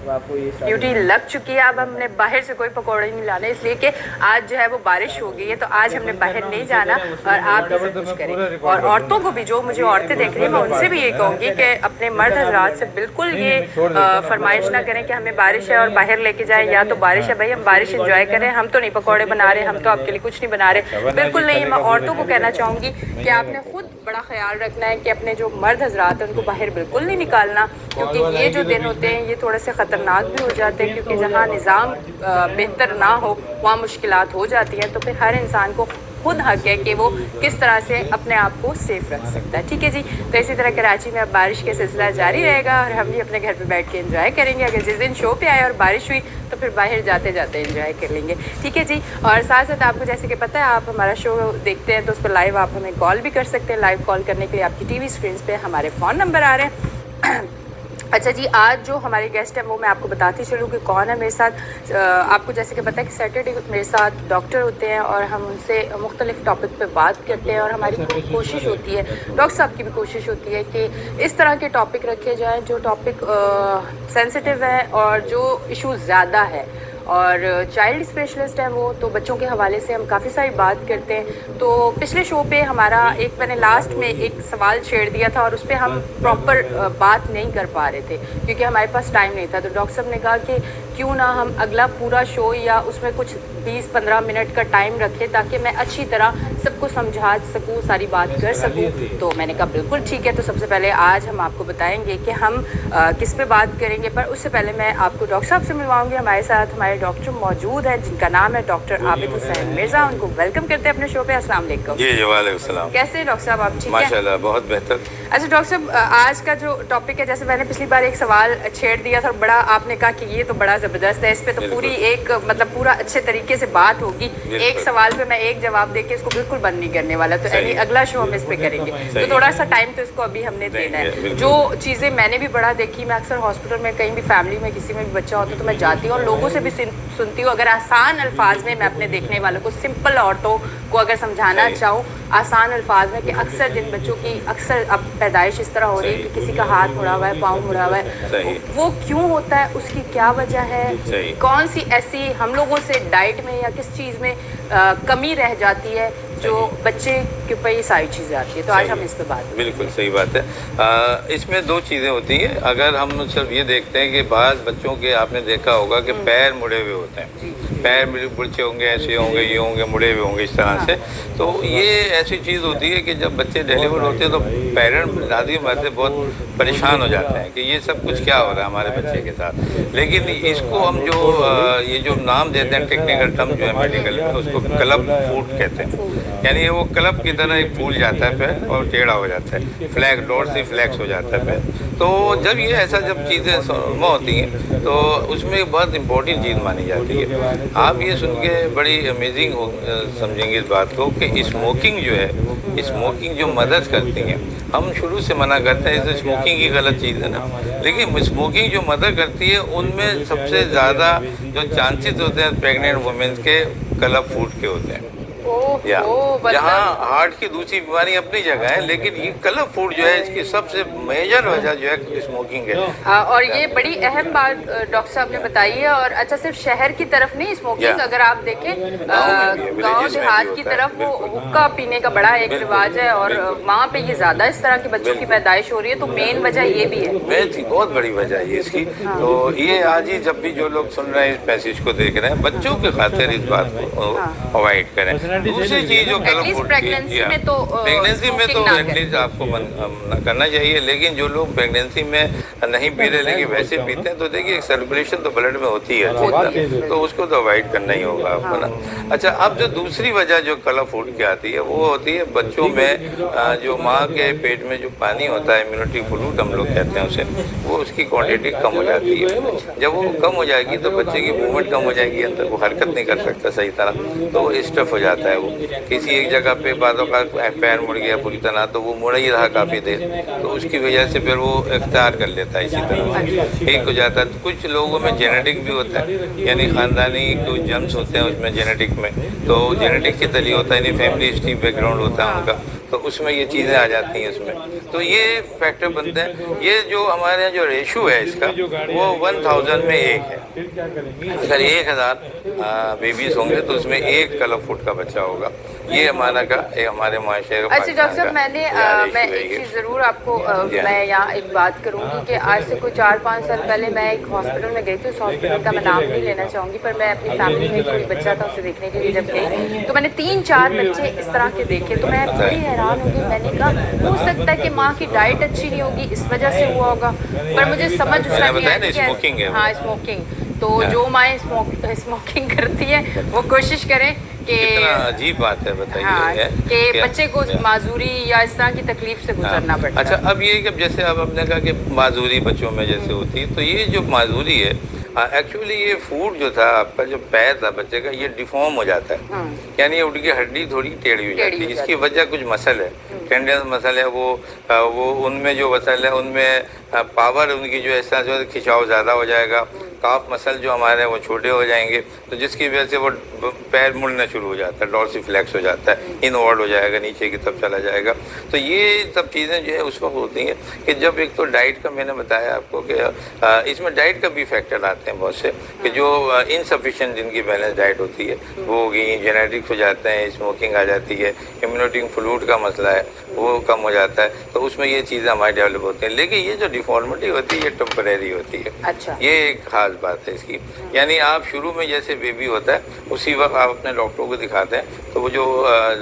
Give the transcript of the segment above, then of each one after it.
Duty लग चुकी है। अब हमने बाहर से कोई पकौड़े नहीं लाने, इसलिए कि आज जो है वो बारिश हो गई है, तो आज हमने बाहर नहीं जाना और आप भी सब कुछ करें। और औरतों को भी, जो मुझे औरतें देख रही हैं, मैं उनसे भी ये कहूँगी कि अपने मर्द हजरात से बिल्कुल ये फरमाइश ना करें कि हमें बारिश है और बाहर लेके जाएं, या तो बारिश है भाई हम बारिश इंजॉय करें, हम तो नहीं पकौड़े बना रहे, हम तो आपके लिए कुछ नहीं बना रहे, बिल्कुल नहीं। मैं औरतों को कहना चाहूँगी कि आपने खुद बड़ा ख्याल रखना है कि अपने जो मर्द हजरात हैं उनको बाहर बिल्कुल नहीं निकालना, क्योंकि ये जो दिन होते हैं ये थोड़े से ख़तरनाक भी हो जाते हैं, क्योंकि जहाँ निज़ाम बेहतर ना हो वहाँ मुश्किलात हो जाती हैं। तो फिर हर इंसान को खुद हक है कि वो किस तरह से अपने आप को सेफ रख सकता है। ठीक है जी। तो इसी तरह कराची में अब बारिश का सिलसिला जारी रहेगा और हम भी अपने घर पे बैठ के एंजॉय करेंगे। अगर जिस दिन शो पे आए और बारिश हुई तो फिर बाहर जाते जाते एंजॉय कर लेंगे। ठीक है जी। और साथ साथ आपको जैसे कि पता है, आप हमारा शो देखते हैं तो उस पर लाइव आप हमें कॉल भी कर सकते हैं। लाइव कॉल करने के लिए आपकी टीवी स्क्रीन पे हमारे फ़ोन नंबर आ रहे हैं। अच्छा जी, आज जो हमारे गेस्ट हैं वो मैं आपको बताती चलूँ कि कौन है मेरे साथ। आपको जैसे कि पता है कि सैटरडे मेरे साथ डॉक्टर होते हैं और हम उनसे मुख्तलिफ टॉपिक पे बात करते हैं, और हमारी कोशिश होती है, डॉक्टर साहब की भी कोशिश होती है कि इस तरह के टॉपिक रखे जाएं जो टॉपिक सेंसिटिव है और जो इशूज़ ज़्यादा है। और चाइल्ड स्पेशलिस्ट हैं वो, तो बच्चों के हवाले से हम काफ़ी सारी बात करते हैं। तो पिछले शो पे हमारा मैंने लास्ट में एक सवाल छेड़ दिया था और उस पर हम प्रॉपर बात नहीं कर पा रहे थे क्योंकि हमारे पास टाइम नहीं था। तो डॉक्टर साहब ने कहा कि क्यों ना हम अगला पूरा शो या उसमें कुछ 20-15 मिनट का टाइम रखें ताकि मैं अच्छी तरह सबको समझा सकूँ, सारी बात कर सकूँ। तो मैंने कहा बिल्कुल ठीक है। तो सबसे पहले आज हम आपको बताएंगे कि हम किस पे बात करेंगे, पर उससे पहले मैं आपको डॉक्टर साहब से मिलवाऊंगी। हमारे साथ हमारे डॉक्टर मौजूद हैं जिनका नाम है डॉक्टर आबिद हुसैन मिर्ज़ा। उनको वेलकम करते हैं अपने शो पे। अस्सलाम वालेकुम। जी वालेकुम सलाम। कैसे हैं डॉक्टर साहब, आप ठीक हैं? माशाल्लाह बहुत बेहतर। अच्छा डॉक्टर साहब, आज का जो टॉपिक है, जैसे मैंने पिछली बार एक सवाल छेड़ दिया था, बड़ा आपने कहा कि ये तो बड़ा ज़बरदस्त है, इस पे तो पूरी एक मतलब पूरा अच्छे तरीके से बात होगी। एक सवाल पे मैं एक जवाब देके इसको बिल्कुल बंद नहीं करने वाला। तो अगला शो हम इस पे करेंगे, तो थोड़ा सा टाइम तो इसको अभी हमने देना है। जो चीज़ें मैंने भी बड़ा देखी, मैं अक्सर हॉस्पिटल में कहीं भी फैमिली में किसी में भी बच्चा होता तो मैं जाती हूँ और लोगों से भी सुनती हूँ। अगर आसान अल्फाज में मैं अपने देखने वालों को, सिंपल औरतों को अगर समझाना चाहूँ आसान अल्फाज में, कि अक्सर जिन बच्चों की अक्सर अब पैदाइश इस तरह हो रही है कि किसी का हाथ मुड़ा हुआ है, पाँव मुड़ा हुआ है, वो क्यों होता है, उसकी क्या वजह है, कौन सी ऐसी हम लोगों से डाइट में या किस चीज़ में कमी रह जाती है जो बच्चे के ऊपर ये सारी चीज़ें आती है। तो आज हम इस पर बात बिल्कुल सही बात है। इसमें दो चीज़ें होती हैं। अगर हम सिर्फ ये देखते हैं कि बाज़ बच्चों के, आपने देखा होगा कि पैर मुड़े हुए होते हैं, पैर बुढ़चे होंगे, ऐसे होंगे, ये होंगे, मुड़े हुए होंगे इस तरह से। तो ये ऐसी चीज़ होती है कि जब बच्चे डिलीवर होते हैं तो पेरेंट्स दादी मर्द बहुत परेशान हो जाते हैं कि ये सब कुछ क्या हो रहा है हमारे बच्चे के साथ। लेकिन इसको हम जो ये जो नाम देते हैं, टेक्निकल टर्म जो है मेडिकल में, उसको क्लब फूट कहते हैं। यानी वो क्लब की तरह एक फूल जाता है पैर और टेढ़ा हो जाता है, फ्लैग डॉट से फ्लैक्स हो जाता है पैर। तो जब ये ऐसा जब चीज़ें होती हैं तो उसमें बहुत इंपॉर्टेंट चीज़ मानी जाती है। आप ये सुन के बड़ी अमेजिंग समझेंगे इस बात को कि स्मोकिंग जो है, स्मोकिंग जो मदद करती है, हम शुरू से मना करते हैं, इस स्मोकिंग की गलत चीज़ है ना, लेकिन स्मोकिंग जो मदद करती है उनमें सबसे ज़्यादा जो चांसेस होते हैं प्रेग्नेंट वुमेन्स के क्लब फूड के होते हैं। जहाँ हार्ट की दूसरी बीमारी अपनी जगह है, लेकिन ये क्लब फूड जो है इसकी सबसे मेजर वजह जो है स्मोकिंग है। और ये बड़ी अहम बात डॉक्टर साहब ने बताई है। और अच्छा, सिर्फ शहर की तरफ नहीं स्मोकिंग, अगर आप देखें गाँव देहात की तरफ वो हुक्का पीने का बड़ा एक रिवाज है और वहाँ पे ये ज्यादा इस तरह के बच्चों की पैदाइश हो रही है। तो मेन वजह ये भी है, बहुत बड़ी वजह है इसकी। तो ये आज ही जब भी जो लोग सुन रहे हैं इस पैसेज को देख रहे हैं, बच्चों के खातिर इस बात को अवॉइड करें। दूसरी चीज जो प्रेगनेंसी में तो एटलीस्ट आपको करना चाहिए, लेकिन जो लोग प्रेगनेंसी में नहीं पी रहे लेकिन वैसे पीते हैं, तो देखिए सर्कुलेशन तो ब्लड में होती है, तो उसको तो अवॉइड करना ही होगा आपको ना। अच्छा, अब जो दूसरी वजह जो क्लब फूड की आती है वो होती है बच्चों में जो माँ के पेट में जो पानी होता है, इम्यूनिटी फ्लूइड हम लोग कहते हैं उसे, वो उसकी क्वांटिटी कम हो जाती है। जब वो कम हो जाएगी तो बच्चे की मूवमेंट कम हो जाएगी, अंदर वो हरकत नहीं कर सकता सही तरह, तो वो स्टफ हो जाता है। वो किसी एक जगह पे बातों का पैर मुड़ गया पूरी तरह, तो वो मुड़ ही रहा काफ़ी देर, तो उसकी वजह से फिर वो इख्तियार कर लेता है, इसी तरह ठीक हो जाता है। तो कुछ लोगों में जेनेटिक भी होता है, यानी ख़ानदानी कुछ जम्स होते हैं उसमें जेनेटिक में, तो जेनेटिक के तली होता है, यानी फैमिली हिस्ट्री बैकग्राउंड होता है उनका, تو اس میں یہ چیزیں آ جاتی ہیں اس میں. تو یہ فیکٹر بنتے ہیں. یہ جو ہمارے یہاں جو ریشو ہے اس کا وہ 1000 میں 1 ہے. اگر 1000 بیبیز ہوں گے تو اس میں 1 کلب فٹ کا بچہ ہوگا. یہ ہمارا کا ہمارے معاشرے کا. اچھا ڈاکٹر صاحب میں ایک چیز ضرور آپ کو میں یہاں ایک بات کروں گی کہ آج سے کوئی 4-5 سال پہلے میں ایک ہاسپٹل میں گئی تھی. اس ہاسپٹل کا میں نام نہیں لینا چاہوں گی پر میں اپنی فیملی میں کوئی بچہ تھا اسے دیکھنے کے لیے جب گئی تو میں نے 3-4 بچے اس طرح کے دیکھے تو میں بڑی حیران ہوگی. میں نے کہا ہو سکتا ہے کہ ماں کی ڈائٹ اچھی نہیں ہوگی اس وجہ سے ہوا ہوگا پر مجھے سمجھ اس میں نہیں آئی. ہاں اسموکنگ. تو جو مائیں اسموکنگ کرتی ہیں وہ کوشش کریں کہ کتنا عجیب بات ہے بتائیے کہ بچے کو معذوری یا اس طرح کی تکلیف سے گزرنا پڑتا ہے. اچھا اب یہ کہ جیسے اب ہم نے کہا کہ معذوری بچوں میں جیسے ہوتی ہے تو یہ جو معذوری ہے ایکچولی یہ فوڈ جو تھا آپ کا جو پیر تھا بچے کا یہ ڈیفارم ہو جاتا ہے. یعنی ان کی ہڈی تھوڑی ٹیڑھی ہو جاتی ہے. اس کی وجہ کچھ مسل ہے ٹینڈنس مسل ہے وہ ان میں جو مسل ہے ان میں پاور ان کی جو اس طرح سے کھنچاؤ زیادہ ہو جائے گا. کاف مسل جو ہمارے وہ چھوٹے ہو جائیں گے تو جس کی وجہ سے وہ پیر مڑنا شروع ہو جاتا ہے. ڈورسی فلیکس ہو جاتا ہے. انورڈ ہو جائے گا نیچے کی طرف چلا جائے گا. تو یہ سب چیزیں جو ہے اس وقت ہوتی ہیں کہ جب ایک تو ڈائٹ کا میں نے بتایا آپ کو کہ اس میں ڈائٹ کا بھی فیکٹر آتے ہیں بہت سے کہ جو انسفیشینٹ جن کی بیلنس ڈائٹ ہوتی ہے وہ ہوگی. جینیٹکس ہو جاتے ہیں. اسموکنگ آ جاتی ہے. امیونٹی فلوئڈ کا مسئلہ ہے وہ کم ہو جاتا ہے. تو اس میں یہ چیزیں ہماری ڈیولپ ہوتی ہیں. لیکن یہ جو ڈیفارمٹی ہوتی ہے یہ ٹیمپریری ہوتی ہے. اچھا یہ ایک خاص بات ہے اس کی. یعنی آپ شروع میں جیسے بیبی ہوتا ہے اسی وقت آپ اپنے ڈاکٹر کو دکھاتے ہیں تو وہ جو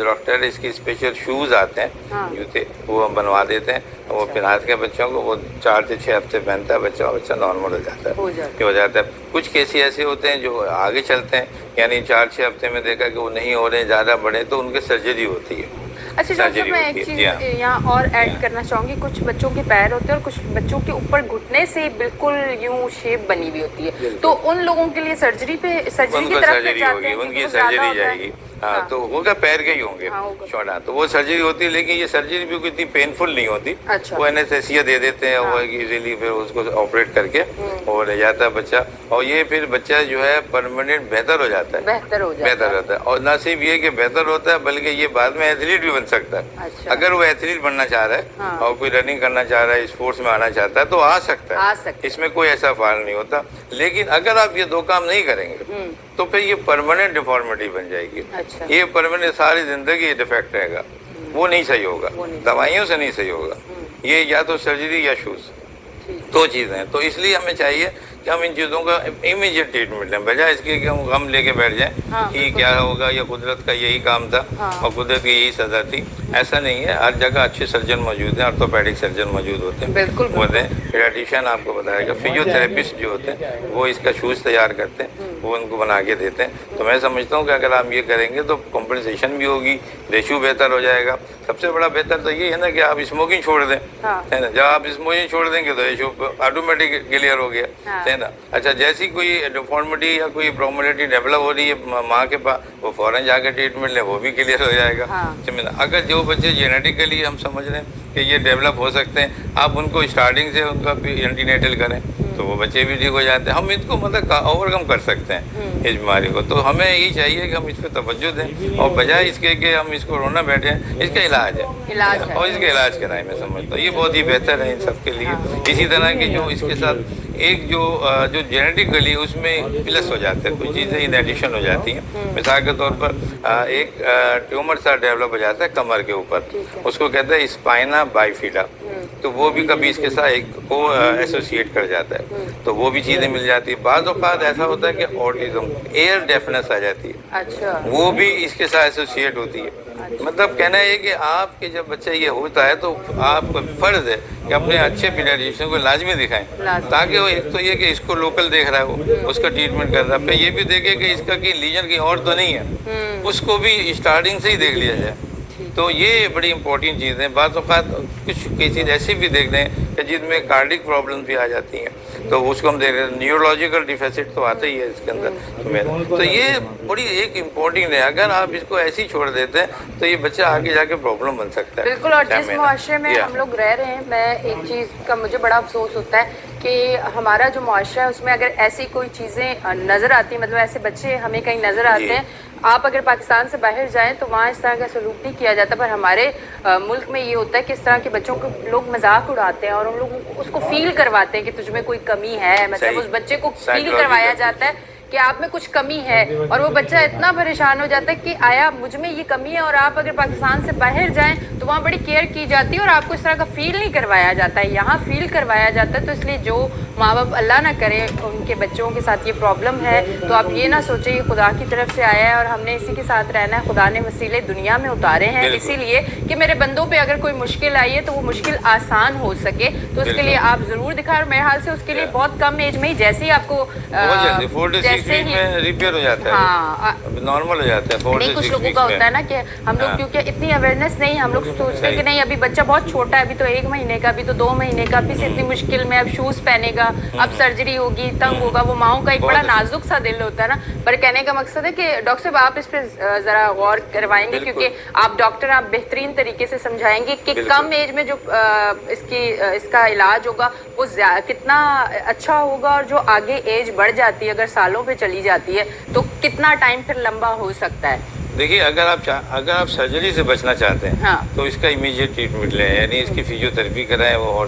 ڈاکٹر اس کی اسپیشل شوز آتے ہیں جوتے وہ ہم بنوا دیتے ہیں. وہ پہناتے کے بچوں کو وہ 4 سے 6 ہفتے پہنتا ہے بچہ نارمل ہو جاتا ہے. کچھ کیس ایسے ہوتے ہیں جو آگے چلتے ہیں یعنی 4-6 ہفتے میں دیکھا کہ وہ نہیں ہو رہے زیادہ بڑے تو ان کی سرجری ہوتی ہے. اچھا ڈاکٹر میں ایک چیز یہاں اور ایڈ کرنا چاہوں گی. کچھ بچوں کے پیر ہوتے ہیں اور کچھ بچوں کے اوپر گھٹنے سے بالکل یوں شیپ بنی ہوئی ہوتی ہے تو ان لوگوں کے لیے سرجری کی طرف ہوگی. ان کی سرجری جائے گی. ہاں تو ہوگا پیر کے ہی ہوں گے چھوٹا تو وہ سرجری ہوتی ہے. لیکن یہ سرجری بھی کوئی اتنی پینفل نہیں ہوتی. وہ اینستھیسیا دے دیتے ہیں وہ ایزیلی پھر اس کو آپریٹ کر کے وہ لے جاتا ہے بچہ. اور یہ پھر بچہ جو ہے پرماننٹ بہتر ہو جاتا ہے. بہتر ہوتا ہے. اور نہ صرف یہ کہ بہتر ہوتا ہے بلکہ یہ بعد میں ایتھلیٹ بھی بن سکتا ہے. اگر وہ ایتھلیٹ بننا چاہ رہا ہے اور کوئی رننگ کرنا چاہ رہا ہے اسپورٹس میں آنا چاہتا ہے تو آ سکتا ہے. اس میں کوئی ایسا فال نہیں ہوتا. لیکن اگر آپ یہ 2 کام نہیں کریں گے تو پھر یہ پرماننٹ ڈیفارمیٹی بن جائے گی. یہ پرماننٹ ساری زندگی ڈیفیکٹ رہے گا. وہ نہیں صحیح ہوگا. دوائیوں سے نہیں صحیح ہوگا. یہ یا تو سرجری یا شوز 2 چیزیں ہیں. تو اس لیے ہمیں چاہیے کہ ہم ان چیزوں کا امیجیٹ ٹریٹمنٹ لیں بجائے اس کے کہ ہم غم لے کے بیٹھ جائیں کہ کیا ہوگا. یہ قدرت کا یہی کام تھا اور قدرت کی یہی سزا تھی. ایسا نہیں ہے. ہر جگہ اچھے سرجن موجود ہیں. آرتھوپیڈک سرجن موجود ہوتے ہیں. ہوتے ہیں. پیڈیاٹریشین آپ کو بتائے گا. فزیوتھراپسٹ جو ہوتے ہیں وہ اس کا شوز تیار کرتے ہیں وہ ان کو بنا کے دیتے ہیں. تو میں سمجھتا ہوں کہ اگر آپ یہ کریں گے تو کمپنسیشن بھی ہوگی. ریشو بہتر ہو جائے گا. سب سے بڑا بہتر تو یہ ہے نا کہ آپ اسموکنگ چھوڑ دیں ہے نا. جب آپ اسموکنگ چھوڑ دیں گے تو ریشو آٹومیٹک کلیئر ہو گیا ہے نا. اچھا جیسی کوئی ڈیفارمیٹی یا کوئی پرابلمٹی ڈیولپ ہو رہی ہے ماں کے پاس وہ فوراً جا کے ٹریٹمنٹ لیں وہ بھی کلیئر ہو جائے گا. اگر جو بچے جینیٹیکلی ہم سمجھ رہے ہیں کہ یہ ڈیولپ ہو سکتے ہیں آپ ان کو اسٹارٹنگ سے ان کا اینٹی نیٹل کریں تو وہ بچے بھی ٹھیک ہو جاتے ہیں. ہم اس کو مطلب اوور کم کر سکتے ہیں اس بیماری کو. تو ہمیں یہی چاہیے کہ ہم اس پہ توجہ دیں اور بجائے اس کے کہ ہم اس کو رونا بیٹھیں اس کا علاج ہے اور اس کا علاج کرائیں. میں سمجھتا ہوں یہ بہت ہی بہتر ہے ان سب کے لیے. اسی طرح کی جو اس کے ساتھ ایک جو جینیٹیکلی اس میں پلس ہو جاتے ہیں کچھ چیزیں ان ایڈیشن ہو جاتی ہیں. مثال کے طور پر ایک ٹیومر سا ڈیولپ ہو جاتا ہے کمر کے اوپر اس کو کہتے ہیں اسپائنا بائیفیڈا. تو وہ بھی کبھی اس کے ساتھ ایک کو ایسوسیٹ کر جاتا ہے تو وہ بھی چیزیں مل جاتی ہیں. بعض اوقات ایسا ہوتا ہے کہ آٹزم ایئر ڈیفنس آ جاتی ہے وہ بھی اس کے ساتھ ایسوسیٹ ہوتی ہے. مطلب کہنا ہے کہ آپ کے جب بچہ یہ ہوتا ہے تو آپ کا فرض ہے کہ اپنے اچھے پیڈیاٹریشین کو لازمی دکھائیں تاکہ وہ ایک تو یہ کہ اس کو لوکل دیکھ رہا ہے وہ اس کا ٹریٹمنٹ کر رہا ہے. پھر یہ بھی دیکھے کہ اس کا کہ لیجن کہیں اور تو نہیں ہے اس کو بھی اسٹارٹنگ سے ہی دیکھ لیا جائے. تو یہ بڑی امپورٹنٹ چیز ہے. بعض اوقات کچھ کیسز ایسے بھی دیکھ رہے ہیں کہ جن میں کارڈک پرابلم بھی آ جاتی ہیں تو اس کو ہم دیکھ رہے ہیں. نیورولوجیکل ڈیفیسٹ تو آتا ہی ہے اس کے اندر. تو یہ بڑی ایک امپورٹنٹ ہے. اگر آپ اس کو ایسے ہی چھوڑ دیتے ہیں تو یہ بچہ آگے جا کے پرابلم بن سکتا ہے. بالکل. اور جس معاشرے میں ہم لوگ رہ رہے ہیں میں ایک چیز کا مجھے بڑا افسوس ہوتا ہے کہ ہمارا جو معاشرہ ہے اس میں اگر ایسی کوئی چیزیں نظر آتی ہیں، مطلب ایسے بچے ہمیں کہیں نظر آتے ہیں، آپ اگر پاکستان سے باہر جائیں تو وہاں اس طرح کا سلوک نہیں کیا جاتا، پر ہمارے ملک میں یہ ہوتا ہے کہ اس طرح کے بچوں کو لوگ مذاق اڑاتے ہیں اور ان لوگوں کو اس کو فیل کرواتے ہیں کہ تجھ میں کوئی کمی ہے، مطلب اس بچے کو فیل کروایا جاتا ہے کہ آپ میں کچھ کمی ہے، اور وہ بچہ اتنا پریشان ہو جاتا ہے کہ آیا مجھ میں یہ کمی ہے، اور آپ اگر پاکستان سے باہر جائیں تو وہاں بڑی کیئر کی جاتی ہے اور آپ کو اس طرح کا فیل نہیں کروایا جاتا ہے، یہاں فیل کروایا جاتا ہے۔ تو اس لیے جو ماں باپ اللہ نہ کرے ان کے بچوں کے ساتھ یہ پرابلم ہے تو آپ یہ نہ سوچیں یہ خدا کی طرف سے آیا ہے اور ہم نے اسی کے ساتھ رہنا ہے، خدا نے وسیلے دنیا میں اتارے ہیں اسی لیے کہ میرے بندوں پہ اگر کوئی مشکل آئی ہے تو وہ مشکل آسان ہو سکے، تو اس کے لیے آپ ضرور دکھائیں، اور میرے حال سے اس کے لیے بہت کم ایج میں ہی جیسے ہی آپ کو جیسے ہی ریپیئر ہو جاتا ہے، ہاں نارمل ہو جاتا ہے۔ نہیں کچھ لوگوں کا ہوتا ہے نا کہ ہم لوگ کیونکہ اتنی اویئرنیس نہیں، ہم لوگ سوچتے ہیں کہ نہیں ابھی بچہ بہت چھوٹا ہے، ابھی تو 1 مہینے کا، ابھی تو 2 مہینے کا، ابھی سے اتنی مشکل میں اب شوز پہنے گا، اب سرجری ہوگی، تنگ ہوگا، وہ ماؤں کا ایک بڑا نازک سا دل ہوتا ہے نا۔ پر کہنے کا مقصد ہے کہ ڈاکٹر صاحب آپ اس پہ ذرا غور کروائیں گے کیونکہ آپ ڈاکٹر، آپ بہترین طریقے سے سمجھائیں گے کہ کم ایج میں جو اس کا علاج ہوگا وہ کتنا اچھا ہوگا، اور جو آگے ایج بڑھ جاتی ہے اگر سالوں پہ چلی جاتی ہے تو کتنا ٹائم پھر لمبا ہو سکتا ہے۔ دیکھیے اگر آپ سرجری سے بچنا چاہتے ہیں تو اس کا امیجیٹ ٹریٹمنٹ لیں، یعنی اس کی فزیو تھراپی کرائیں، وہ اور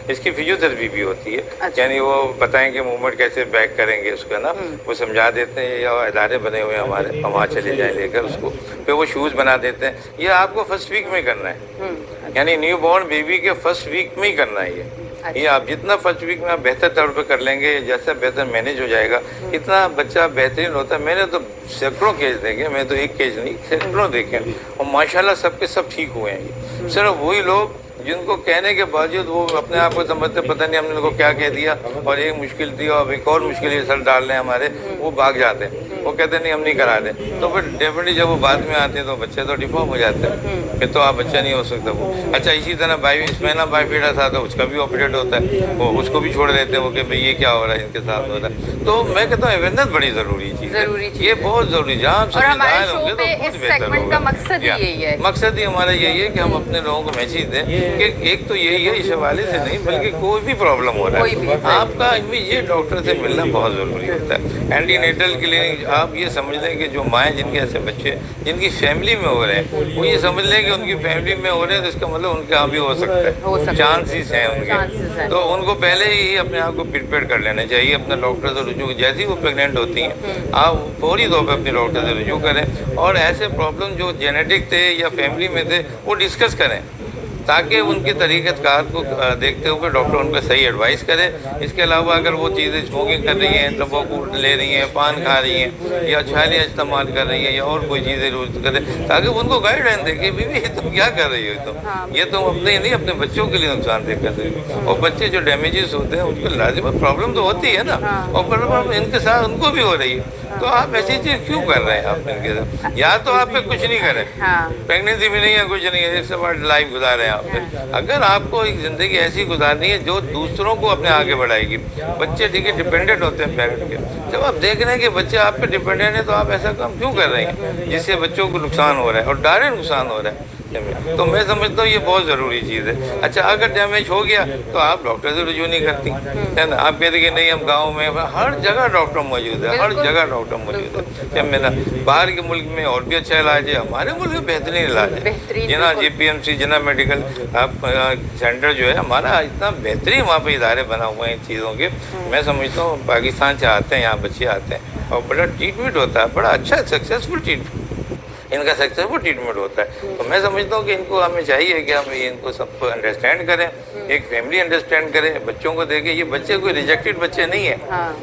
اس کی فزیو تھراپی بھی ہوتی ہے، یعنی وہ بتائیں کہ موومنٹ کیسے بیک کریں گے اس کا نا، وہ سمجھا دیتے ہیں، یا ادارے بنے ہوئے ہیں ہمارے، وہاں چلے جائیں لے کر اس کو، پھر وہ شوز بنا دیتے ہیں۔ یہ آپ کو فرسٹ ویک میں کرنا ہے، یعنی نیو بورن بیبی کے فرسٹ ویک میں ہی کرنا ہے یہ آپ جتنا فرسٹ ویک میں آپ بہتر طور پہ کر لیں گے، جیسا بہتر مینیج ہو جائے گا اتنا بچہ بہترین ہوتا ہے۔ میں نے تو سینکڑوں کیس دیکھے، میں تو ایک کیس نہیں سینکڑوں دیکھے، اور ماشاءاللہ سب کے سب ٹھیک ہوئے ہیں یہ صرف وہی لوگ جن کو کہنے کے باوجود وہ اپنے آپ کو سمجھتے پتہ نہیں ہم نے ان کو کیا کہہ دیا، اور ایک مشکل تھی اور ایک اور مشکل یہ سر ڈال رہے ہیں ہمارے، وہ بھاگ جاتے ہیں، وہ کہتے ہیں نہیں ہم نہیں کرا دیں، تو پھر ڈیفینیٹلی جب وہ بعد میں آتے ہیں تو بچے تو ڈیفارم ہو جاتے ہیں، پھر تو آپ بچہ نہیں ہو سکتا وہ۔ اچھا اسی طرح اسمینا بائیفیڈا تھا تو اس کا بھی آپریٹ ہوتا ہے، وہ اس کو بھی چھوڑ دیتے ہیں وہ کہ بھائی یہ کیا ہو رہا ہے ان کے ساتھ ہو رہا ہے۔ تو میں کہتا ہوں اویئرنیس بڑی ضروری چیز ہے، یہ بہت ضروری، جہاں آپ سمجھدار ہوں گے تو بہت بہتر ہوگا۔ مقصد ہی ہمارا یہی ہے کہ ہم اپنے لوگوں کو میسیج دیں کہ ایک تو یہی ہے اس حوالے سے نہیں بلکہ کوئی بھی پرابلم ہو رہا ہے آپ کا امیجیٹ ڈاکٹر سے ملنا بہت ضروری ہوتا ہے۔ اینٹی نیٹل کلینک آپ یہ سمجھ لیں کہ جو مائیں جن کے ایسے بچے جن کی فیملی میں ہو رہے ہیں وہ یہ سمجھ لیں کہ ان کی فیملی میں ہو رہے ہیں تو اس کا مطلب ان کے یہاں بھی ہو سکتا ہے، چانسز ہیں ان کے، تو ان کو پہلے ہی اپنے آپ کو پریپیئر کر لینا چاہیے، اپنے ڈاکٹر سے رجوع، جیسے ہی وہ پریگننٹ ہوتی ہیں آپ فوری طور پہ اپنے ڈاکٹر سے رجوع کریں، اور ایسے پرابلم جو جینیٹک تھے یا فیملی میں تھے وہ ڈسکس کریں تاکہ ان کی طریقہ کار کو دیکھتے ہوئے ڈاکٹر ان کو صحیح ایڈوائس کرے۔ اس کے علاوہ اگر وہ چیزیں اسموکنگ کر رہی ہیں، تمباکو لے رہی ہیں، پان کھا رہی ہیں، یا چھالیاں استعمال کر رہی ہیں، یا اور کوئی چیزیں یوز کریں تاکہ ان کو گائیڈ لائن دے کہ بیوی یہ تم کیا کر رہی ہو، یہ تم اپنے نہیں اپنے بچوں کے لیے نقصان دہ کر رہی ہو، اور بچے جو ڈیمیجز ہوتے ہیں ان کو لازم پرابلم تو ہوتی ہے نا، اور پرابلم ان کے ساتھ ان کو بھی ہو رہی ہے، تو آپ ایسی چیز کیوں کر رہے ہیں آپ ان کے ساتھ؟ یا تو آپ پہ کچھ نہیں کریں، پریگنینسی بھی نہیں ہے، کچھ نہیں ہے، اس سے بڑا لائف گزارے ہیں آپ نے۔ اگر آپ کو ایک زندگی ایسی گزارنی ہے جو دوسروں کو اپنے آگے بڑھائے گی، بچے ٹھیک ہے ڈیپینڈنٹ ہوتے ہیں پیرنٹ کے، جب آپ دیکھ رہے ہیں کہ بچے آپ پہ ڈیپینڈنٹ ہیں تو آپ ایسا کام کیوں کر رہے ہیں جس سے بچوں کو نقصان ہو رہا ہے اور ڈائریکٹ نقصان ہو رہا ہے؟ تو میں سمجھتا ہوں یہ بہت ضروری چیز ہے۔ اچھا اگر ڈیمیج ہو گیا تو آپ ڈاکٹر سے رجوع نہیں کرتی ہے نا، آپ کہتے کہ نہیں ہم گاؤں میں، ہر جگہ ڈاکٹر موجود ہے، ہر جگہ ڈاکٹر موجود ہے۔ جب میرا باہر کے ملک میں اور بھی اچھا علاج ہے، ہمارے ملک میں بہترین علاج ہے، جنا GPMC جنا میڈیکل سینٹر جو ہے ہمارا اتنا بہترین وہاں پہ ادارے بنا ہوئے ہیں ان چیزوں کے، میں سمجھتا ہوں پاکستان سے آتے ہیں یہاں بچے آتے ہیں اور بڑا ٹریٹمنٹ ہوتا ہے، بڑا اچھا سکسیزفل ٹریٹمنٹ ان کا سکسیزفل ٹریٹمنٹ ہوتا ہے۔ تو میں سمجھتا ہوں کہ ان کو ہمیں چاہیے کہ ہم ان کو سب کو انڈرسٹینڈ کریں، ایک فیملی انڈرسٹینڈ کریں، بچوں کو دیکھیں، یہ بچے کوئی ریجیکٹڈ بچے نہیں ہیں،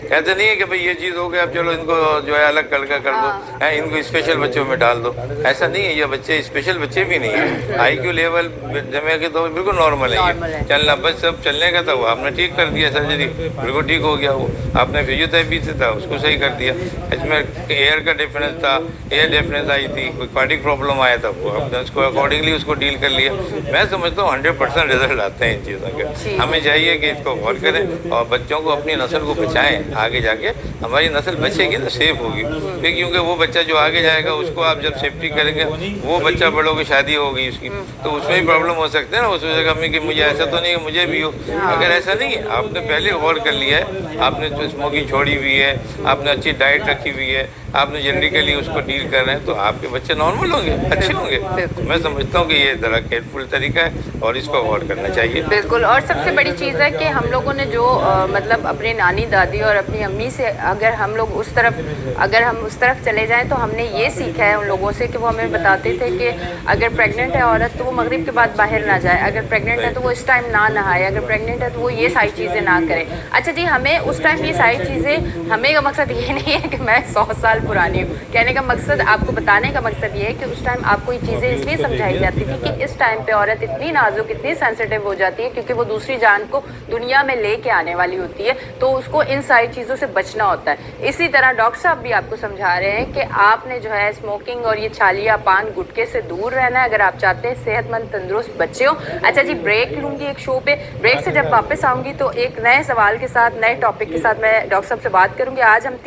ایسا نہیں ہے کہ بھائی یہ چیز ہو گیا اب چلو ان کو جو ہے الگ کر دو، ان کو اسپیشل بچوں میں ڈال دو، ایسا نہیں ہے، یہ بچے اسپیشل بچے بھی نہیں ہیں، IQ لیول جمع کے تو بالکل نارمل ہے، یہ چلنا بس سب چلنے کا تھا وہ آپ نے ٹھیک کر دیا، سرجری بالکل ٹھیک ہو گیا، وہ آپ نے فزیو تھراپی سے تھا اس کو صحیح کر دیا، اس میں ایئر کا ڈفرینس تھا، ایئر ڈفرینس آئی تھی، कार्डिक प्रॉब्लम आया था, वो हमने उसको अकॉर्डिंगली उसको डील कर लिया। मैं समझता हूँ 100% रिजल्ट आते हैं इन चीज़ों के। हमें चाहिए कि इसको गौर करें और बच्चों को अपनी नस्ल को बचाएं। आगे जाके हमारी नस्ल बचेगी तो सेफ होगी, क्योंकि वो बच्चा जो आगे जाएगा उसको आप जब सेफ्टी करेंगे, वो बच्चा बड़ों की शादी होगी उसकी, तो उसमें भी प्रॉब्लम हो सकते हैं ना। वो सोचेगा मैं कि मुझे ऐसा तो नहीं है मुझे भी हो। अगर ऐसा नहीं है, आपने पहले गौर कर लिया है, आपने तो स्मोकिंग छोड़ी हुई है, आपने अच्छी डाइट रखी हुई है, आपने जेनेटिकली उसको डील कर रहे हैं, तो आपके बच्चे नॉर्मल होंगे, अच्छे होंगे। मैं समझता हूँ कि ये ज़रा केयरफुल तरीका है और इसको गौर करना चाहिए। बिल्कुल। और सबसे बड़ी चीज़ है कि हम लोगों ने जो मतलब अपनी नानी दादी और अपनी अम्मी से अगर हम उस तरफ चले जाएं तो हमने ये सीखा है उन लोगों से कि वो हमें बताते थे कि अगर प्रेग्नेंट है औरत तो वो मगरिब के बाद बाहर ना जाए, अगर प्रेग्नेंट है तो वो इस टाइम ना नहाए, अगर प्रेग्नेंट है तो वो ये सारी चीज़ें ना करे। अच्छा जी, हमें उस टाइम ये सारी चीज़ें, हमें का मकसद ये नहीं है कि मैं 100 साल पुरानी हूँ, कहने का मकसद, आपको बताने का मकसद ये है कि उस टाइम आपको ये चीज़ें इसलिए समझाई जाती थी कि इस टाइम पे औरत इतनी नाजुक, इतनी सेंसिटिव हो जाती है क्योंकि वो दूसरी जान को दुनिया में लेके आने वाली होती है, तो उसको इन सारी चीज़ों से बचना होता है। इसी तरह डॉक्टर साहब भी आपको समझा रहे हैं कि आपने जो है स्मोकिंग और ये छालिया पान गुटके से दूर रहना है अगर आप चाहते हैं सेहतमंद तंदुरुस्त बच्चे हो। अच्छा जी, ब्रेक लूँगी एक शो पे, ब्रेक से जब वापस आऊँगी तो एक नए सवाल के साथ, नए टॉपिक के साथ मैं डॉक्टर साहब से बात करूँगी। आज हम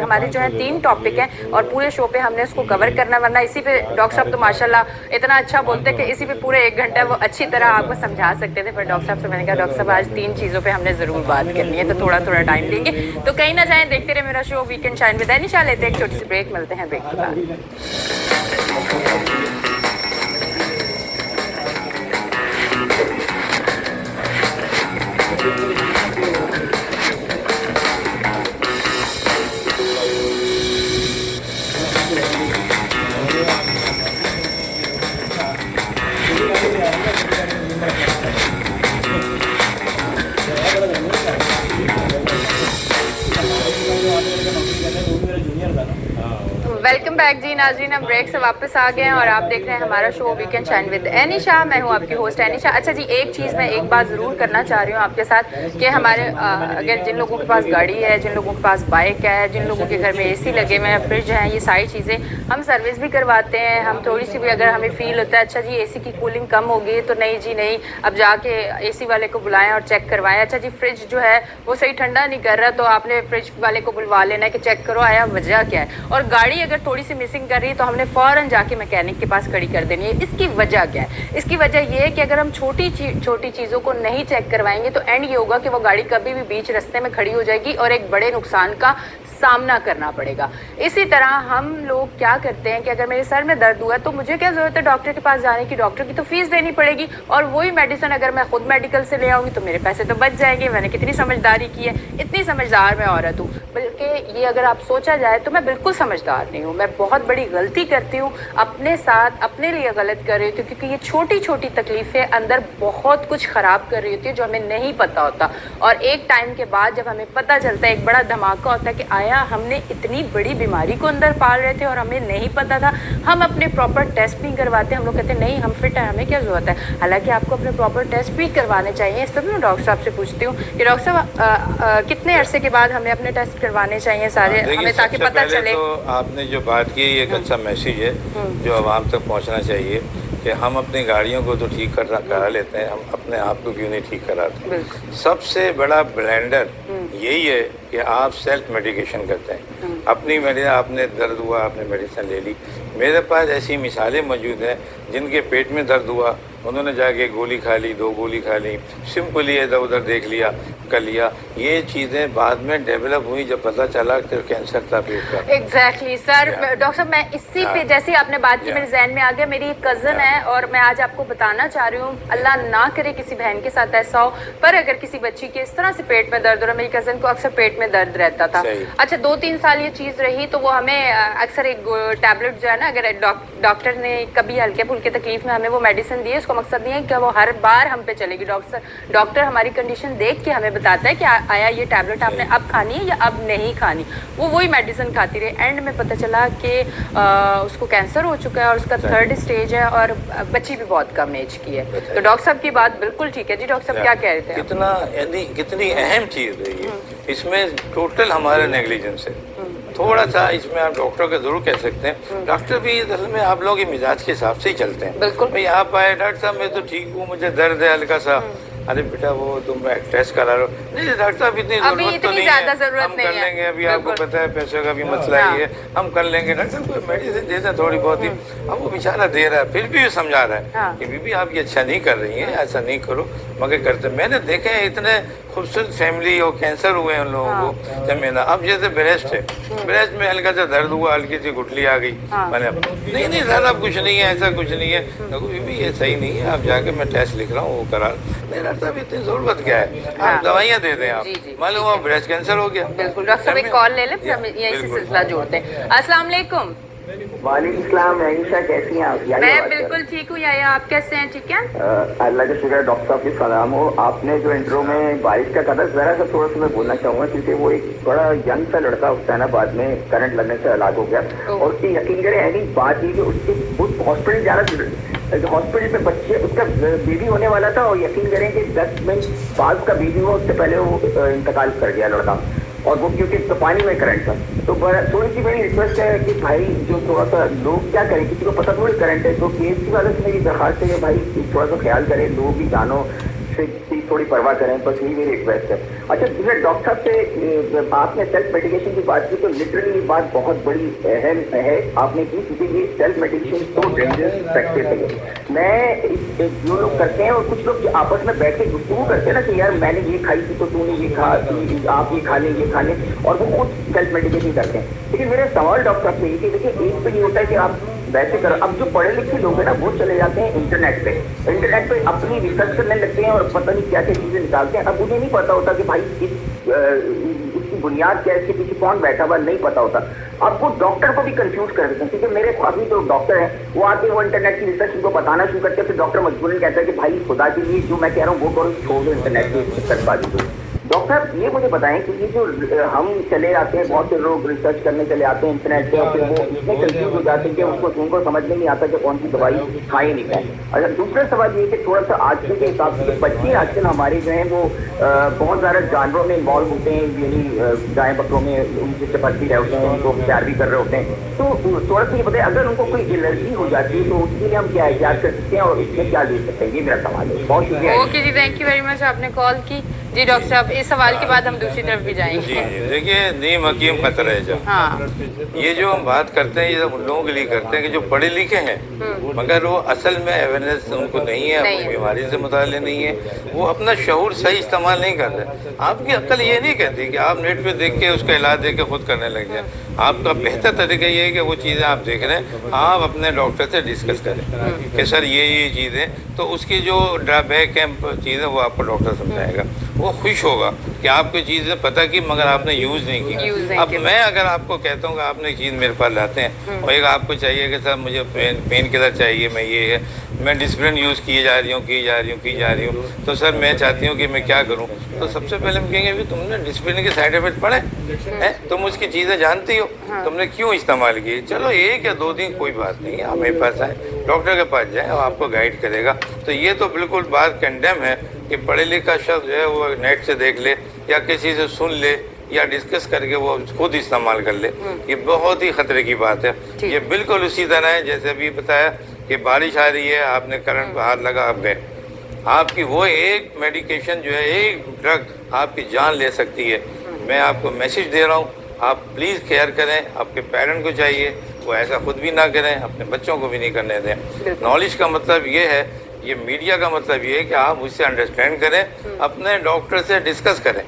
हमारे जो है 3 टॉपिक हैं और पूरे शो पे हमने उसको कवर करना, वरना इसी पे डॉक्टर साहब तो माशाल्लाह इतना अच्छा बोलते हैं कि इसी पे पूरे 1 घंटा वो अच्छी तरह आपको समझा सकते थे। पर डॉक्टर साहब से मैंने कहा डॉक्टर साहब आज 3 चीज़ों पे हमने ज़रूर बात करनी है, तो थोड़ा थोड़ा टाइम देंगे, तो कहीं ना जाएं, देखते रहे मेरा show weekend shine with Anisha. लेते हैं एक छोटी सी ब्रेक, मिलते हैं ब्रेक के बाद। वेलकम बैक जी नाज़रीन, हम ब्रेक से वापस आ गए हैं और आप देख रहे हैं हमारा show weekend shine with Anisha. मैं हूं आपकी होस्ट एनिशा। अच्छा जी, एक चीज़ मैं एक बात ज़रूर करना चाह रही हूं आपके साथ कि हमारे अगर जिन लोगों के पास गाड़ी है, जिन लोगों के पास बाइक है, जिन लोगों के घर में एसी लगे हुए हैं, फ्रिज हैं, ये सारी चीज़ें हम सर्विस भी करवाते हैं। हम थोड़ी सी भी अगर हमें फ़ील होता है अच्छा जी एसी की कूलिंग कम होगी, तो नहीं जी नहीं, अब जाके एसी वाले को बुलाएं और चेक करवाएं। अच्छा जी, फ्रिज जो है वो सही ठंडा नहीं कर रहा, तो आपने फ्रिज वाले को बुलवा लेना है कि चेक करो आया वजह क्या है। और गाड़ी अगर थोड़ी सी मिसिंग कर रही है तो हमने फ़ौरन जाके मैकेनिक के पास खड़ी कर देनी है। इसकी वजह क्या है? इसकी वजह ये है कि अगर हम छोटी चीज़ों को नहीं चेक करवाएंगे तो एंड ये होगा कि वो गाड़ी कभी भी बीच रास्ते में खड़ी हो जाएगी और एक बड़े नुकसान का सामना करना पड़ेगा। इसी तरह हम लोग क्या करते हैं कि अगर मेरे सर में दर्द हुआ तो मुझे क्या ज़रूरत है डॉक्टर के पास जाने की, डॉक्टर की तो फीस देनी पड़ेगी, और वही मेडिसिन अगर मैं खुद मेडिकल से ले आऊँगी तो मेरे पैसे तो बच जाएंगे। मैंने कितनी समझदारी की है, इतनी समझदार मैं औरत हूँ। बल्कि ये अगर आप सोचा जाए तो मैं बिल्कुल समझदार नहीं हूँ, मैं बहुत बड़ी गलती करती हूँ, अपने साथ अपने लिए गलत कर रही होती हूँ, क्योंकि ये छोटी छोटी तकलीफ़ें अंदर बहुत कुछ ख़राब कर रही होती है जो हमें नहीं पता होता। और एक टाइम के बाद जब हमें पता चलता है, एक बड़ा धमाका होता है कि आया हमने इतनी बड़ी बीमारी को अंदर पाल रहे थे और हमें नहीं पता था। हम अपने प्रॉपर टेस्ट नहीं करवाते, हम लोग कहते हैं नहीं हम फिट हैं, हमें क्या ज़रूरत है। हालांकि आपको अपने प्रॉपर टेस्ट भी करवाने चाहिए। इस पर मैं डॉक्टर साहब से पूछती हूँ कि डॉक्टर साहब कितने अरसे के बाद हमें अपने टेस्ट करवाने चाहिए सारे, हमें ताकि पता चले। तो आपने जो बात की ये एक अच्छा मैसेज है जो आवाम तक पहुँचना चाहिए कि हम अपनी गाड़ियों को तो ठीक करा लेते हैं, हम अपने आप को क्यों नहीं ठीक कराते। सबसे बड़ा ब्लेंडर यही है कि आप सेल्फ मेडिकेशन करते हैं। अपनी मेडिसिन, आपने दर्द हुआ आपने मेडिसिन ले ली। मेरे पास ऐसी मिसालें मौजूद हैं जिनके पेट में दर्द हुआ, उन्होंने जाके गोली खा ली, 2 गोली खा ली, सिंपली इधर उधर देख लिया कर लिया। ये चीज़ें बाद में डेवलप हुई जब पता चला कि कैंसर था पेट का। Exactly sir. डॉक्टर साहब मैं इसी पे जैसे आपने बात की मेरे जहन में आ गया, मेरी एक कज़न है और मैं आज आपको बताना चाह रही हूँ, अल्लाह ना करे किसी बहन के साथ ऐसा हो, पर अगर किसी बच्ची के इस तरह से पेट में दर्द हो रहा, मेरी कज़न को अक्सर पेट में दर्द रहता था। अच्छा 2-3 साल ये चीज़ रही तो वो हमें अक्सर एक टैबलेट जो है ना, अगर डॉक्टर ने कभी हल्के फुल्के तकलीफ में हमें वो मेडिसिन दी है, उसका मकसद नहीं है कि वो हर बार हम पे चलेगी। डॉक्टर हमारी कंडीशन देख के हमें बताता है कि आया ये टैबलेट आपने अब खानी है या अब नहीं खानी। वो वही मेडिसिन खाती रही, एंड में पता चला कि उसको कैंसर हो चुका है और उसका 3rd स्टेज है और बच्ची भी बहुत कम एज की है। तो डॉक्टर साहब की बात बिल्कुल ठीक है जी। डॉक्टर साहब क्या कह रहे थे? कितनी अहम चीज़ है ये, इसमें टोटल हमारा नेग्लिजेंस है। थोड़ा सा इसमें आप डॉक्टर का जरूर कह सकते हैं। डॉक्टर भी असल में आप लोगों के मिजाज के हिसाब से ही चलते हैं। बिल्कुल। भाई आप आए, डॉक्टर साहब मैं तो ठीक हूँ, मुझे दर्द है हल्का सा, अरे बेटा वो तुम टेस्ट करा लो, नहीं डॉक्टर साहब इतनी जरूरत तो नहीं है, हम कर लेंगे, अभी आपको पता है पैसे का भी मसला ही है, हम कर लेंगे, डॉक्टर कोई मेडिसिन देता थोड़ी बहुत ही। अब वो बेचारा दे रहा है, फिर भी समझा रहा है कि बीबी आप ये अच्छा नहीं कर रही हैं, ऐसा नहीं करो, मगर करते। मैंने देखे हैं इतने खूबसूरत फैमिली और कैंसर हुए हैं उन लोगों को जमीना। अब जैसे ब्रेस्ट है, ब्रेस्ट में हल्का सा दर्द हुआ, हल्की सी गुठली आ गई, मैंने नहीं सारा कुछ नहीं है, ऐसा कुछ नहीं है, बीबी ये सही नहीं है, आप जाके मैं टेस्ट लिख रहा हूँ वो करा। मेरा साहब इतनी जरूरत क्या है, आप दवाइयाँ दे दें, आप मालूम हुआ ब्रेस्ट कैंसर हो गया। बिल्कुल डॉक्टर साहब एक कॉल ले लें, फिर हम यहीं से सिलसिला जोड़ते हैं। अस्सलाम वालेकुम। वालेकुम सलाम आयशा, कैसी हैं आप? मैं बिल्कुल ठीक हूँ याया, आप कैसे हैं? ठीक है अल्लाह का शुक्र। डॉक्टर साहब की सलाम हो। आपने जो इंट्रो में बारिश का कदर जरा सा थोड़ा सा मैं बोलना चाहूँगा, क्योंकि वो एक बड़ा यंग सा लड़का होता है ना, बाद में करंट लगने से हलाक हो गया, और उसकी यकीन करें ऐसी बात ये कि उसके हॉस्पिटल जा रहा, हॉस्पिटल पे बच्चे, उसका बेबी होने वाला था, और यकीन करें कि 10 मिनट बाद उसका बेबी हुआ, उससे पहले वो इंतकाल कर गया लड़का, और वो क्योंकि तो पानी में करंट था। तो थोड़ी सी मेरी रिक्वेस्ट है कि भाई जो थोड़ा सा लोग क्या करें, किसी को पता थोड़ी करंट है, तो केस की वजह से मेरी दरखास्त है भाई थोड़ा सा ख्याल करें, लोग भी जानो से थोड़ी परवाह करें, बस यही मेरी रिक्वेस्ट है। अच्छा दूसरे डॉक्टर साहब से आपने सेल्फ मेडिकेशन की बात की, तो लिटरली ये बात बहुत बड़ी अहम है आपने की, क्योंकि ये सेल्फ मेडिकेशन तो डेंजरस प्रैक्टिस है। मैं जो लोग करते हैं, और कुछ लोग जो आपस में बैठ के गुफ्तगू करते हैं ना कि यार मैंने ये खाई थी तो तूने ये खा, आप ये खा लें, ये खा लें, और वो खुद सेल्फ मेडिकेशन करते हैं। लेकिन मेरा सवाल डॉक्टर साहब से ये कि देखिए, एक तो ये होता है कि आप वैसे करो, अब जो पढ़े लिखे लोग हैं ना, वो चले जाते हैं इंटरनेट पे अपनी रिसर्च करने लगते हैं, और पता नहीं क्या क्या चीजें निकालते हैं। अब मुझे नहीं पता होता कि भाई इसकी बुनियाद क्या है, इसके पीछे कौन बैठा हुआ, नहीं पता होता। अब वो डॉक्टर को भी कंफ्यूज कर देते हैं, क्योंकि मेरे अभी जो डॉक्टर है वो आके वो इंटरनेट की रिसर्च उनको बताना शुरू करते हैं, फिर डॉक्टर मजबूरन कहता है कि भाई खुदा के लिए जो मैं कह रहा हूँ वो करो, छोड़ दो इंटरनेट की रिसर्च को। डॉक्टर ये मुझे बताएं कि ये जो हम चले जाते हैं, बहुत से लोग रिसर्च करने चले आते हैं इंटरनेट पे, और फिर वो इतने कंफ्यूज हो जाते हैं कि उनको समझ में नहीं आता कि कौन सी दवाई खाए नहीं खाए। अच्छा दूसरा सवाल ये कि थोड़ा सा आजकल के हिसाब से बच्चे आजकल हमारे जो हैं वो बहुत ज़्यादा जानवरों में इन्वॉल्व होते हैं, यानी गाय बकरों में उनसे चपट भी रहे होते हैं, उनको प्यार भी कर रहे होते हैं। तो थोड़ा सा ये बताएं, अगर उनको कोई एलर्जी हो जाती है तो उसके लिए हम क्या एहतियात कर सकते हैं, और इसमें क्या ले सकते हैं? ये मेरा सवाल है। बहुत शुक्रिया। ओके जी, थैंक यू वेरी मच, आपने कॉल की। जी डॉक्टर साहब, इस सवाल के बाद हम दूसरी तरफ भी जाएंगे। जी देखिए, नीम हकीम खतर है जब, ये जो हम बात करते हैं ये सब उन लोगों के लिए करते हैं कि जो पढ़े लिखे हैं, मगर वो असल में अवेयरनेस उनको नहीं है, अपनी बीमारी से मुताल्लिक़ नहीं है, वो अपना शऊर सही इस्तेमाल नहीं कर रहे। आपकी अक्ल ये नहीं कहती कि आप नेट पे देख के उसका इलाज देख के खुद करने लग जाए। आपका बेहतर तरीका ये है कि वो चीज़ें आप देख रहे हैं, आप अपने डॉक्टर से डिस्कस करें कि सर ये चीज़ें, तो उसकी जो ड्रॉबैक है चीज़ें वो आपको डॉक्टर समझाएगा। वो खुश होगा कि आपको चीज़ें पता की मगर आपने यूज़ नहीं की। अब मैं अगर आपको कहता हूँ कि आपने एक चीज़ मेरे पास लाते हैं, और एक आपको चाहिए कि सर मुझे पेन किलर चाहिए, मैं ये है, मैं डिस्प्लिन यूज़ किए जा रही हूँ, तो सर मैं चाहती हूँ कि मैं क्या करूँ, तो सबसे पहले हम कहेंगे तुमने डिस्प्लिन के साइड इफेक्ट पढ़े हैं, तुम उसकी चीज़ें जानती हो, तुमने क्यों इस्तेमाल की? चलो 1 या 2 दिन कोई बात नहीं है, आप मेरे पास आए, डॉक्टर के पास जाए, और आपको गाइड करेगा। तो ये तो बिल्कुल बात कंडेम है कि पढ़े लिखा शख्स जो है वो नेट से देख ले या किसी से सुन ले या डिस्कस करके वो खुद इस्तेमाल कर ले, ये बहुत ही खतरे की बात है। ये बिल्कुल उसी तरह है जैसे अभी बताया कि बारिश आ रही है, आपने करंट पर हाथ लगा, आप गए, आपकी वो एक मेडिकेशन जो है, एक ड्रग आपकी जान ले सकती है। मैं आपको मैसेज दे रहा हूँ, आप प्लीज़ केयर करें, आपके पेरेंट को चाहिए वो ऐसा खुद भी ना करें, अपने बच्चों को भी नहीं करने दें। नॉलेज का मतलब ये है, ये मीडिया का मतलब ये है कि आप उससे अंडरस्टैंड करें, अपने डॉक्टर से डिस्कस करें,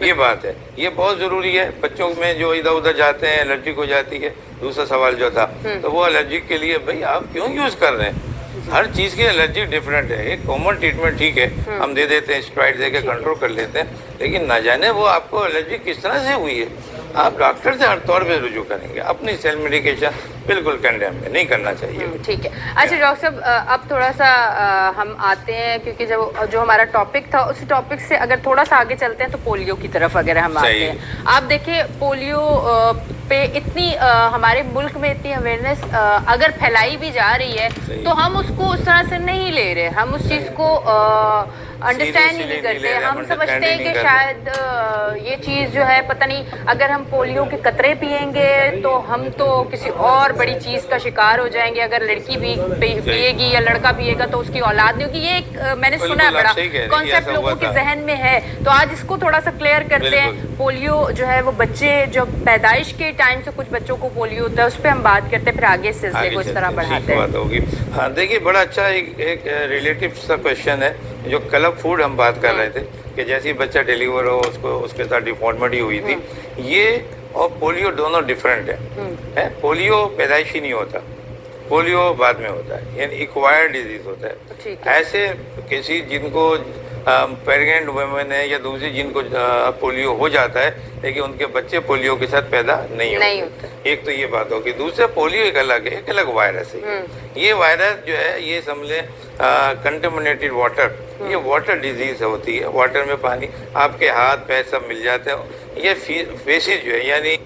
ये बात है, ये बहुत ज़रूरी है। बच्चों में जो इधर उधर जाते हैं एलर्जी हो जाती है, दूसरा सवाल जो था, तो वो एलर्जी के लिए भाई आप क्यों यूज़ कर रहे हैं? हर चीज़ की एलर्जी डिफरेंट है। एक कॉमन ट्रीटमेंट ठीक है, हम दे देते हैं, स्टेरॉइड दे के कंट्रोल कर लेते हैं, लेकिन ना जाने वो आपको एलर्जी किस तरह से हुई है, आप डॉक्टर से हर तौर पे रुजू करेंगे। अपनी सेल्फ मेडिकेशन बिल्कुल कंडेम है, नहीं करना चाहिए। ठीक है। अच्छा डॉक्टर साहब, अब थोड़ा सा हम आते हैं, क्योंकि जो हमारा टॉपिक था उस टॉपिक से अगर थोड़ा सा आगे चलते हैं तो पोलियो की तरफ अगर हम आते हैं। आप देखिए पोलियो पे इतनी हमारे मुल्क में इतनी अवेयरनेस अगर फैलाई भी जा रही है, तो हम उसको उस तरह से नहीं ले रहे, हम उस चीज़ को انڈرسٹینڈ ہی نہیں کرتے. ہم سمجھتے ہیں کہ شاید یہ چیز جو ہے پتہ نہیں, اگر ہم پولیو کے قطرے پئیں گے تو ہم تو کسی اور بڑی چیز کا شکار ہو جائیں گے. اگر لڑکی بھی پیے گی یا لڑکا پیے گا تو اس کی اولاد نہیں ہوگی. یہ ایک میں نے سنا ہے بڑا کانسیپٹ لوگوں کے ذہن میں ہے. تو آج اس کو تھوڑا سا کلیئر کرتے ہیں. پولیو جو ہے وہ بچے جب پیدائش کے ٹائم سے کچھ بچوں کو پولیو ہوتا ہے, اس پہ ہم بات کرتے ہیں, پھر آگے اس سلسلے کو اس طرح بڑھاتے ہیں. ہاں دیکھیے, بڑا اچھا ایک ریلیٹیو سا کوشچن ہے. جو کلب فوڈ ہم بات کر رہے تھے کہ جیسے بچہ ڈیلیور ہو اس کے ساتھ ڈیفارمٹی ہوئی تھی, یہ اور پولیو دونوں ڈفرینٹ ہیں. پولیو پیدائشی نہیں ہوتا, پولیو بعد میں ہوتا ہے, یعنی ایکوائرڈ ڈیزیز ہوتا ہے. ایسے کسی جن کو پیرگنٹ ویمن ہے یا دوسری جن کو پولیو ہو جاتا ہے لیکن ان کے بچے پولیو کے ساتھ پیدا نہیں ہوتے. ایک تو یہ بات ہوگی. دوسرا پولیو ایک الگ وائرس ہے. یہ وائرس جو ہے یہ سمجھ لیں کنٹامنیٹڈ واٹر, یہ واٹر ڈیزیز ہوتی ہے. واٹر میں پانی آپ کے ہاتھ پیر سب مل جاتے ہیں. یہ فیسز جو ہے یعنی